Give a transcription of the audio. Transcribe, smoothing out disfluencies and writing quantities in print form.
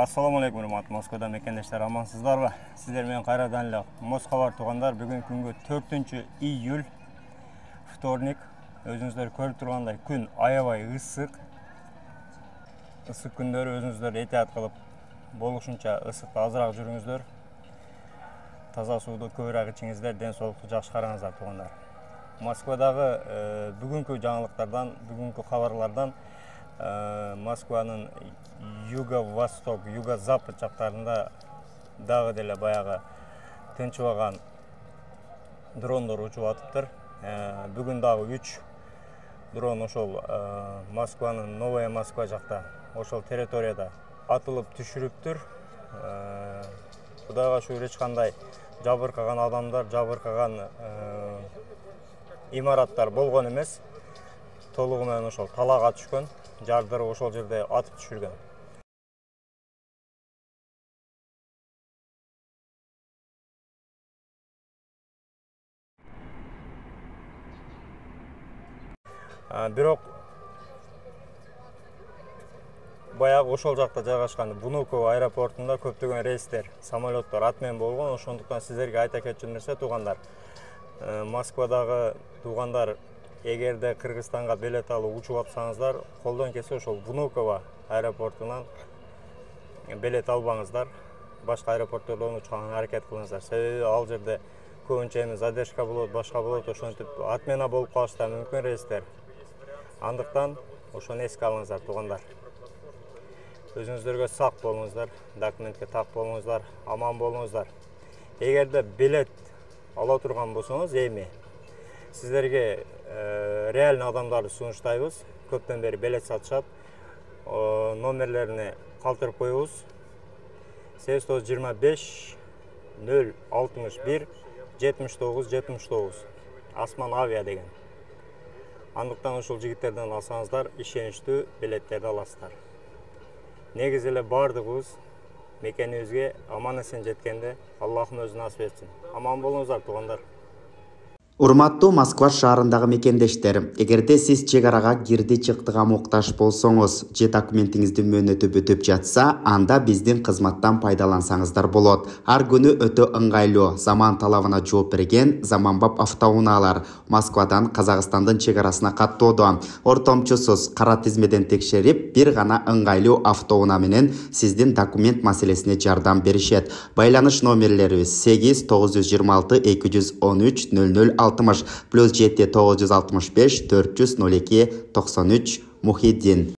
Assalamu alaikum, урматтуу Москвада мекендештер, амансыздарбы? Сиздер менен кайрадан эле Москва туугандар. Бүгүнкү күнгө 4-июль, вторник. Өзүңүздөр көрүп тургандай күн аябай ысык. Ысык күндөрү өзүңүздөр этият кылып, болушунча ысыкта азыраак жүрүңүздөр. Таза сууду көбүрөөк ичиңиздер, ден соолукту жакшы караңыздар туугандар. Москвадагы бүгүнкү жаңылыктардан, бүгүнкү кабарлардан Москванын юго-восток, юго-запад жактарында дагы деле баягы тынчыбаган дрондор учуп атыптыр. Бүгүн дагы 3 дрон ошол Москванын Новая Москва жакта, ошол территорияда атылып түшүрүптүр. Кудайга шүгүр, эч кандай жабыркаган адамдар, жабыркаган имараттар болгон эмес. Толугу менен ошол талаага түшкөн, жардырып ошол жерде атып түшүргөн. Бирок баягы ошол жакта жайгашкан Внуково аэропортунда көптөгөн рейстер, самолеттор атмен болгон. Ошондуктан сиздерге айта кетчү нерсе туугандар, Москвадагы туугандар, эгерде Кыргызстанга билет алып учуп атсаңыздар, колдон келсе ошол Внуково аэропортунан билет албаңыздар. Башка аэропорттордон учканга аракет кылыңыздар. Себеби ал жерде көбүнчө эми задержка болот, башка болот, ошентип атмена болуп калышы да мүмкүн рейстер. Андыктан ошону эске алыңыздар туугандар. Өзүңүздөргө сак болуңуздар, документке так болуңуздар, аман болуңуздар. Эгерде билет ала турган болсоңуз, эми сиздерге реальный адамдарды сунуштайбыз. Көптөн бери билет сатышат. Номерлерине калтырып коебуз. 825 061 79 79. Асман авиа деген. Андыктан ушул жигиттерден алсаңыздар, ишеничтүү билеттерди аласыздар. Негизи эле бардыгыбыз мекенибизге аман эсен жеткенде Аллахым өзү насип этсин. Аман болуңуздар туугандар. Урматтуу Москва шаарындагы мекендештер, эгерде сиз чек арага кирди чыктыга муктаж болсоңуз, же документиңиздин мөөнөтү бүтүп жатса, анда биздин кызматтан пайдалансаңыздар болот. Ар күнү өтө ыңгайлуу, заман талабына жооп берген заманбап автоунаалар Москвадан Казакстандын чек арасына каттоодо. Ортомчусуз кара тизмеден текшерип, бир гана ыңгайлуу автоунаа менен сиздин документ маселесине жардам беришет. Байланыш номерлерибиз 8 926 213 00 +7 965 402 93 Мухиддин.